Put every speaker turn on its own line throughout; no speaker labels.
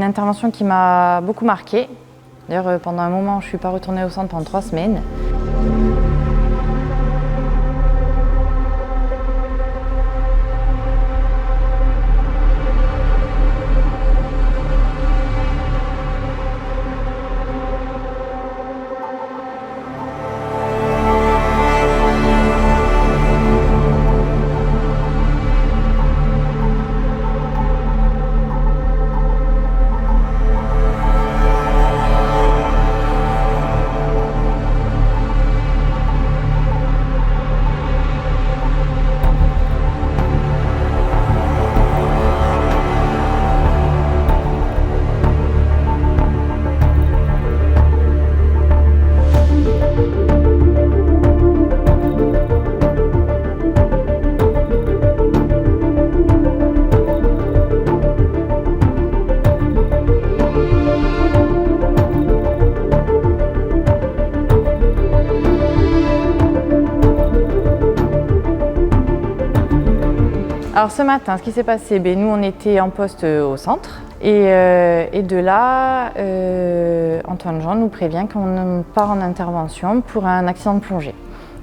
intervention qui m'a beaucoup marquée. D'ailleurs, pendant un moment, je ne suis pas retournée au centre pendant 3 semaines. Alors ce matin, ce qui s'est passé, nous on était en poste au centre et de là, Antoine Jean nous prévient qu'on part en intervention pour un accident de plongée.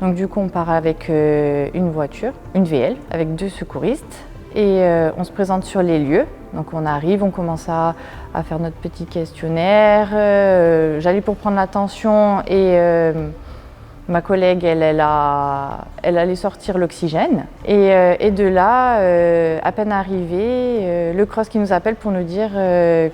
Donc du coup on part avec une voiture, une VL, avec 2 secouristes et on se présente sur les lieux. Donc on arrive, on commence à faire notre petit questionnaire. J'allais pour prendre l'attention et ma collègue, elle allait sortir l'oxygène. Et de là, à peine arrivé, le CROSS qui nous appelle pour nous dire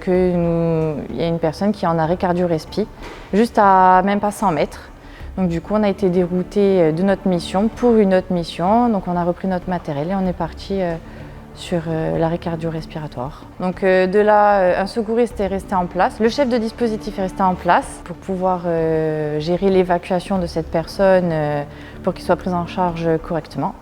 qu'il y a une personne qui est en arrêt cardio-respi, juste à même pas 100 mètres. Donc du coup, on a été dérouté de notre mission pour une autre mission. Donc on a repris notre matériel et on est parti sur l'arrêt cardio-respiratoire. Donc de là, un secouriste est resté en place, le chef de dispositif est resté en place pour pouvoir gérer l'évacuation de cette personne pour qu'il soit pris en charge correctement.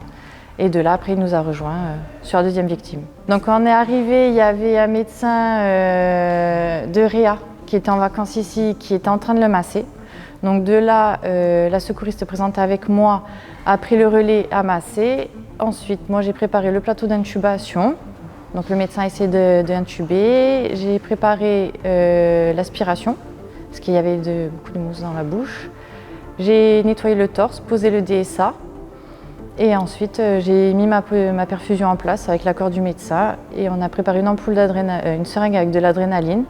Et de là, après, il nous a rejoints sur la deuxième victime. Donc quand on est arrivé, il y avait un médecin de Réa qui était en vacances ici, qui était en train de le masser. Donc de là, la secouriste présentée avec moi a pris le relais à masser. Ensuite, moi j'ai préparé le plateau d'intubation. Donc le médecin a essayé d'intuber. J'ai préparé l'aspiration, parce qu'il y avait beaucoup de mousse dans la bouche. J'ai nettoyé le torse, posé le DSA. Et ensuite, j'ai mis ma perfusion en place avec l'accord du médecin. Et on a préparé une seringue avec de l'adrénaline.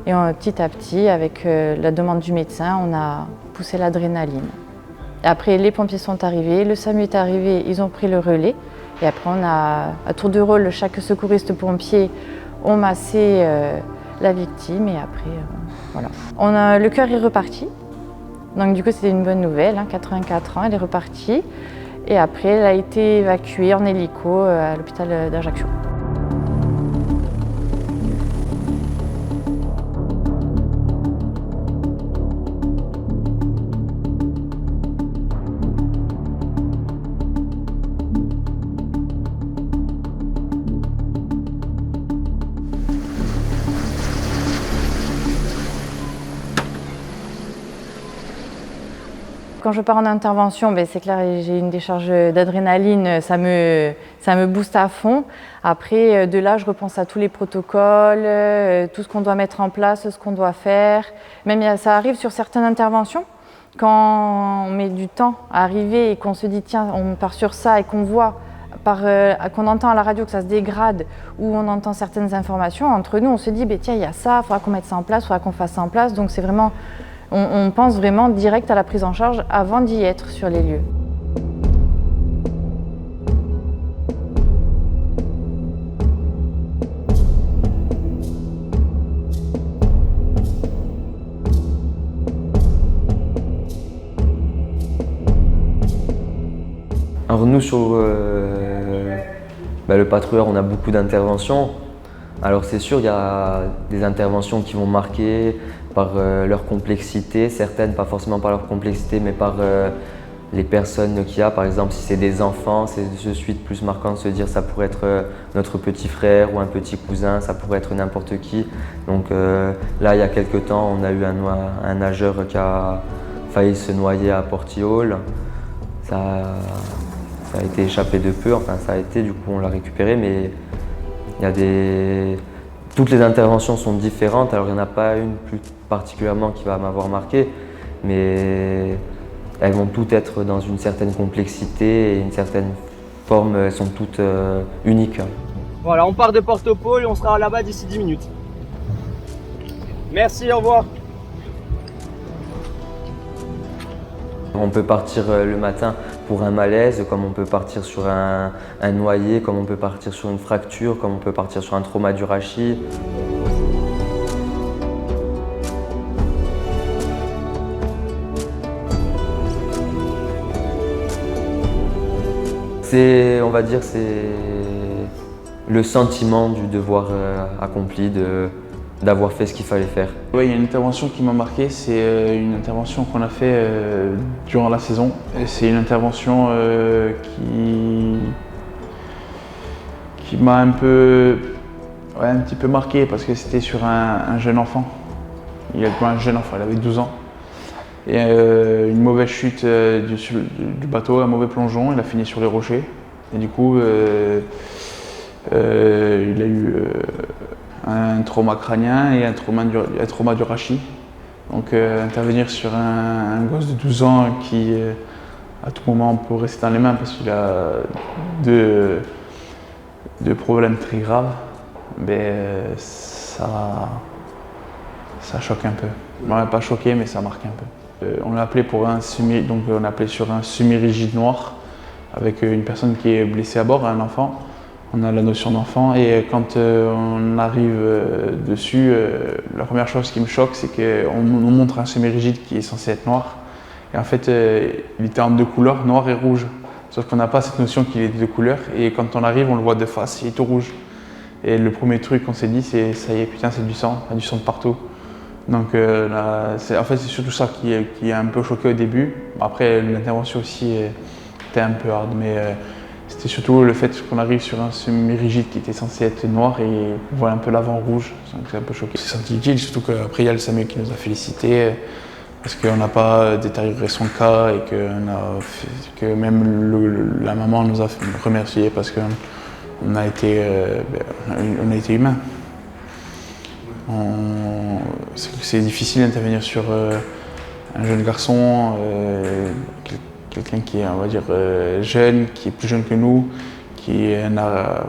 Et petit à petit, avec la demande du médecin, on a poussé l'adrénaline. Après, les pompiers sont arrivés, le SAMU est arrivé, ils ont pris le relais. Et après, on a, à tour de rôle, chaque secouriste pompier ont massé la victime. Et après, voilà. Le cœur est reparti. Donc du coup, c'était une bonne nouvelle, 84 ans, elle est repartie. Et après, elle a été évacuée en hélico à l'hôpital d'Ajaccio. Quand je pars en intervention, c'est clair, j'ai une décharge d'adrénaline, ça me booste à fond. Après, de là, je repense à tous les protocoles, tout ce qu'on doit mettre en place, ce qu'on doit faire. Même ça arrive sur certaines interventions, quand on met du temps à arriver et qu'on se dit tiens, on part sur ça et qu'on voit, qu'on entend à la radio que ça se dégrade ou on entend certaines informations, entre nous, on se dit tiens, il y a ça, il faudra qu'on mette ça en place, il faudra qu'on fasse ça en place. Donc c'est vraiment... On pense vraiment direct à la prise en charge avant d'y être sur les lieux.
Alors nous sur le patrouilleur, on a beaucoup d'interventions. Alors c'est sûr, il y a des interventions qui vont marquer par leur complexité, certaines pas forcément par leur complexité mais par les personnes qu'il y a. Par exemple, si c'est des enfants, c'est de suite plus marquant de se dire ça pourrait être notre petit frère ou un petit cousin, ça pourrait être n'importe qui. Donc là, il y a quelques temps, on a eu un nageur qui a failli se noyer à Portihol. Ça a été échappé de peu, enfin ça a été, du coup on l'a récupéré, mais il y a Toutes les interventions sont différentes, alors il n'y en a pas une plus particulièrement qui va m'avoir marqué, mais elles vont toutes être dans une certaine complexité et une certaine forme, elles sont toutes uniques.
Voilà, on part de Porto-Pôle et on sera là-bas d'ici 10 minutes. Merci, au revoir.
On peut partir le matin pour un malaise, comme on peut partir sur un noyé, comme on peut partir sur une fracture, comme on peut partir sur un trauma du rachis. On va dire, c'est le sentiment du devoir accompli, d'avoir fait ce qu'il fallait faire.
Ouais, il y a une intervention qui m'a marqué, c'est une intervention qu'on a fait durant la saison. C'est une intervention qui m'a un petit peu marqué parce que c'était sur un jeune enfant. Il avait 12 ans. Et une mauvaise chute du bateau, un mauvais plongeon, il a fini sur les rochers. Et du coup, il a eu un trauma crânien et un trauma du rachis. Donc intervenir sur un gosse de 12 ans qui à tout moment peut rester dans les mains parce qu'il a deux problèmes très graves, ça choque un peu. Ouais, pas choqué, mais ça marque un peu. On l'a appelé on a appelé sur un semi-rigide noir avec une personne qui est blessée à bord, un enfant. On a la notion d'enfant et quand on arrive dessus, la première chose qui me choque, c'est qu'on nous montre un semi-rigide qui est censé être noir. Et en fait, il était en deux couleurs, noir et rouge. Sauf qu'on n'a pas cette notion qu'il est de deux couleurs et quand on arrive, on le voit de face, il est tout rouge. Et le premier truc qu'on s'est dit, c'est ça y est, putain, c'est du sang de partout. Donc en fait, c'est surtout ça qui a un peu choqué au début. Après, l'intervention aussi était un peu hard, mais c'était surtout le fait qu'on arrive sur un semi-rigide qui était censé être noir et on voit un peu l'avant rouge, donc c'est un peu choqué. C'est senti utile, surtout qu'après il y a le SAMU qui nous a félicité parce qu'on n'a pas détérioré son cas et que même la maman nous a remercié parce qu'on a été humain. C'est difficile d'intervenir sur un jeune garçon, quelqu'un qui est, on va dire, jeune, qui est plus jeune que nous, qui n'a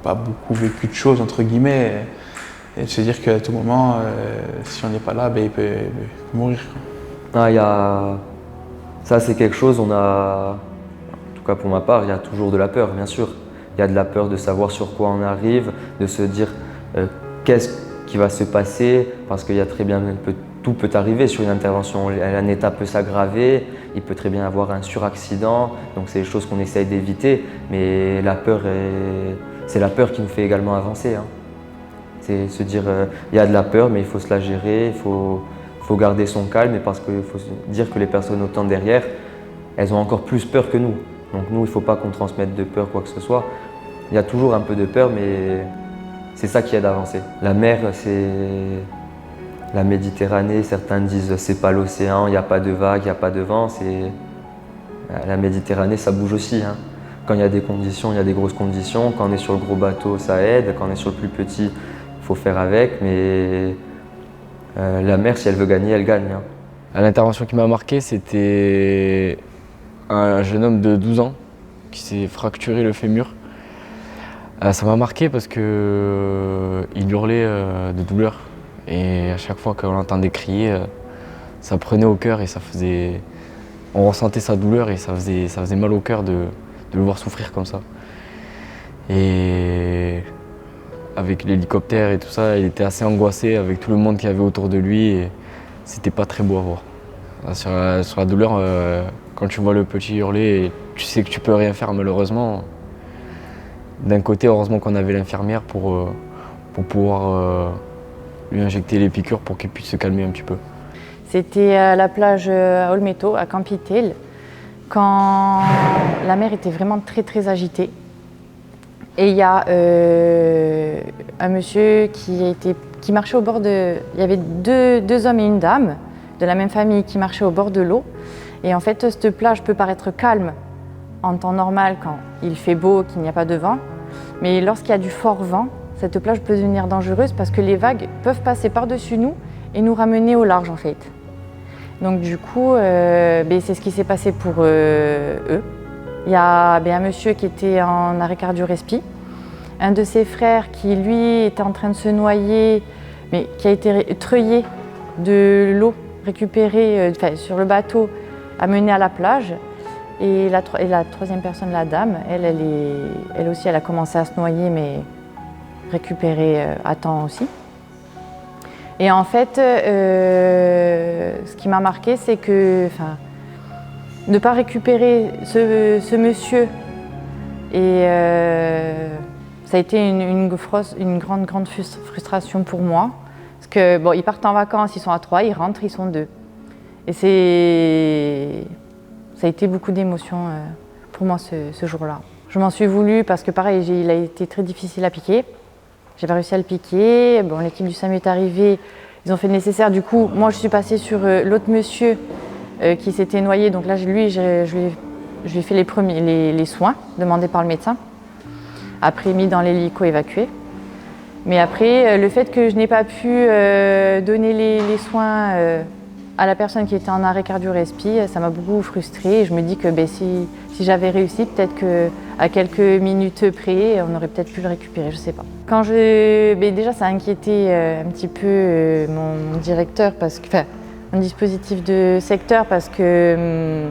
pas beaucoup vécu de choses, entre guillemets, et de se dire qu'à tout moment, si on n'est pas là, il peut mourir.
Ça, c'est quelque chose, en tout cas pour ma part, il y a toujours de la peur, bien sûr. Il y a de la peur de savoir sur quoi on arrive, de se dire qu'est-ce qui va se passer, parce qu'il y a très bien, tout peut arriver sur une intervention. Un état peut s'aggraver, il peut très bien avoir un suraccident, donc c'est des choses qu'on essaye d'éviter, mais c'est la peur qui nous fait également avancer. C'est se dire, il y a de la peur, mais il faut se la gérer, il faut garder son calme, parce qu'il faut se dire que les personnes autant derrière, elles ont encore plus peur que nous. Donc nous, il ne faut pas qu'on transmette de peur quoi que ce soit. Il y a toujours un peu de peur, mais c'est ça qui aide à avancer. La mer, c'est la Méditerranée. Certains disent c'est pas l'océan, il n'y a pas de vagues, il n'y a pas de vent. La Méditerranée, ça bouge aussi. Quand il y a des conditions, il y a des grosses conditions. Quand on est sur le gros bateau, ça aide. Quand on est sur le plus petit, il faut faire avec. Mais la mer, si elle veut gagner, elle gagne.
L'intervention qui m'a marqué, c'était un jeune homme de 12 ans qui s'est fracturé le fémur. Ça m'a marqué parce qu'il hurlait de douleur et à chaque fois qu'on l'entendait crier, ça prenait au cœur et on ressentait sa douleur et ça faisait mal au cœur de le voir souffrir comme ça. Et avec l'hélicoptère et tout ça, il était assez angoissé avec tout le monde qu'il y avait autour de lui et c'était pas très beau à voir. Sur la douleur, quand tu vois le petit hurler, tu sais que tu peux rien faire malheureusement. D'un côté, heureusement qu'on avait l'infirmière pour pouvoir lui injecter les piqûres pour qu'il puisse se calmer un petit peu.
C'était à la plage à Olmeto, à Campitel, quand la mer était vraiment très très agitée. Et il y a un monsieur qui marchait au bord de... Il y avait deux hommes et une dame de la même famille qui marchaient au bord de l'eau. Et en fait, cette plage peut paraître calme en temps normal quand il fait beau, qu'il n'y a pas de vent. Mais lorsqu'il y a du fort vent, cette plage peut devenir dangereuse parce que les vagues peuvent passer par-dessus nous et nous ramener au large en fait. Donc du coup, c'est ce qui s'est passé pour eux. Il y a un monsieur qui était en arrêt cardio-respi, un de ses frères qui lui était en train de se noyer, mais qui a été treuillé de l'eau récupérée sur le bateau, amené à la plage. Et la troisième personne, la dame, elle aussi, elle a commencé à se noyer, mais récupérée à temps aussi. Et en fait, ce qui m'a marqué, c'est que ne pas récupérer ce monsieur, et ça a été une grande frustration pour moi. Parce que bon, ils partent en vacances, ils sont à 3, ils rentrent, ils sont 2. Et ça a été beaucoup d'émotions pour moi ce jour-là. Je m'en suis voulu parce que pareil, il a été très difficile à piquer. J'ai pas réussi à le piquer. Bon, l'équipe du SAMU est arrivée, ils ont fait le nécessaire. Du coup, moi je suis passée sur l'autre monsieur qui s'était noyé. Donc là, lui, je lui ai fait les soins demandés par le médecin. Après, mis dans l'hélico, évacué. Mais après, le fait que je n'ai pas pu donner les soins à la personne qui était en arrêt cardio-respi, ça m'a beaucoup frustrée. Et je me dis que si j'avais réussi, peut-être qu'à quelques minutes près, on aurait peut-être pu le récupérer, je ne sais pas. Déjà, ça a inquiété un petit peu mon directeur, mon dispositif de secteur, parce que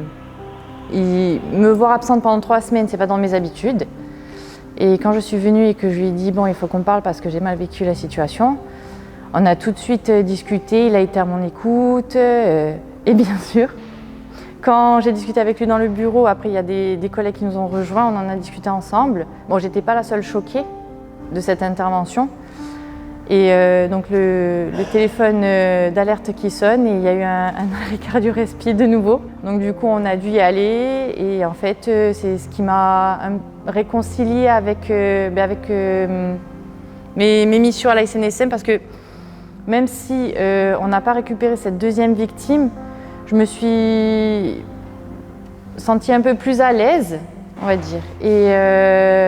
me voir absente pendant 3 semaines, c'est pas dans mes habitudes. Et quand je suis venue et que je lui ai dit bon, il faut qu'on parle parce que j'ai mal vécu la situation, on a tout de suite discuté, il a été à mon écoute. Et bien sûr, quand j'ai discuté avec lui dans le bureau, après il y a des collègues qui nous ont rejoints, on en a discuté ensemble. Bon, j'étais pas la seule choquée de cette intervention. Et donc le téléphone d'alerte qui sonne et il y a eu un arrêt cardio-respi de nouveau. Donc du coup on a dû y aller et en fait c'est ce qui m'a réconciliée avec mes missions à la SNSM, parce que même si on n'a pas récupéré cette deuxième victime, je me suis sentie un peu plus à l'aise, on va dire. Et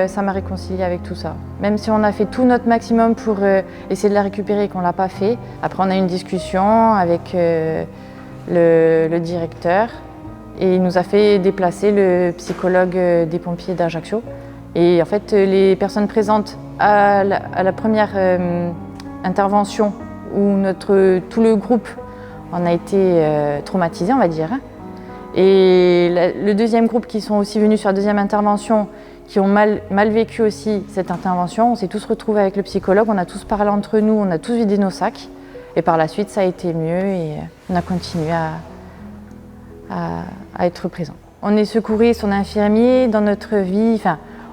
ça m'a réconciliée avec tout ça. Même si on a fait tout notre maximum pour essayer de la récupérer et qu'on ne l'a pas fait. Après, on a eu une discussion avec le directeur et il nous a fait déplacer le psychologue des pompiers d'Ajaccio. Et en fait, les personnes présentes à la première intervention où tout le groupe en a été traumatisé, on va dire. Et le deuxième groupe qui sont aussi venus sur la deuxième intervention, qui ont mal vécu aussi cette intervention, on s'est tous retrouvés avec le psychologue, on a tous parlé entre nous, on a tous vidé nos sacs. Et par la suite, ça a été mieux et on a continué à être présents. On est secouristes, on est infirmiers dans notre vie.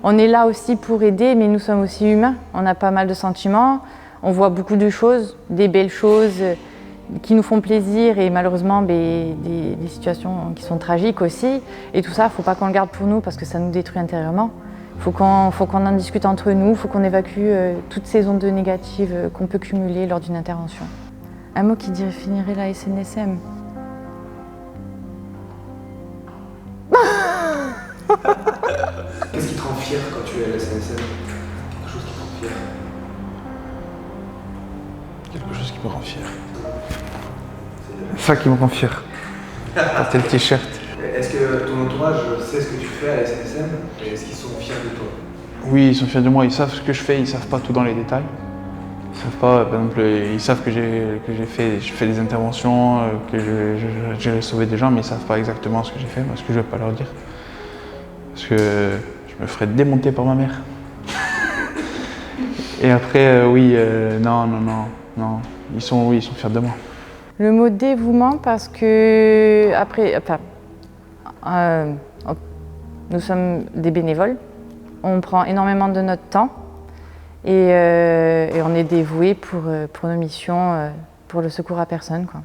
On est là aussi pour aider, mais nous sommes aussi humains. On a pas mal de sentiments, on voit beaucoup de choses, des belles choses qui nous font plaisir et malheureusement des situations qui sont tragiques aussi. Et tout ça, il ne faut pas qu'on le garde pour nous parce que ça nous détruit intérieurement. Il faut qu'on en discute entre nous, il faut qu'on évacue toutes ces ondes négatives qu'on peut cumuler lors d'une intervention. Un mot qui définirait la SNSM.
Qu'est-ce qui te rend fier quand tu es à la SNSM? Quelque chose qui te rend fier?
Quelque chose qui me rend fier. Ça qui me rend fier. Porter le t-shirt.
Est-ce que ton entourage sait ce que tu fais à la SNSM et est-ce qu'ils sont fiers de toi?
Oui, ils sont fiers de moi, ils savent ce que je fais, ils savent pas tout dans les détails. Ils savent pas, par exemple, ils savent que je fais des interventions, que j'ai sauvé des gens, mais ils savent pas exactement ce que j'ai fait, parce que je vais pas leur dire. Parce que je me ferais démonter par ma mère. Et après, non, ils sont fiers de moi.
Le mot dévouement, parce que nous sommes des bénévoles, on prend énormément de notre temps et on est dévoués pour nos missions, pour le secours à personne, quoi.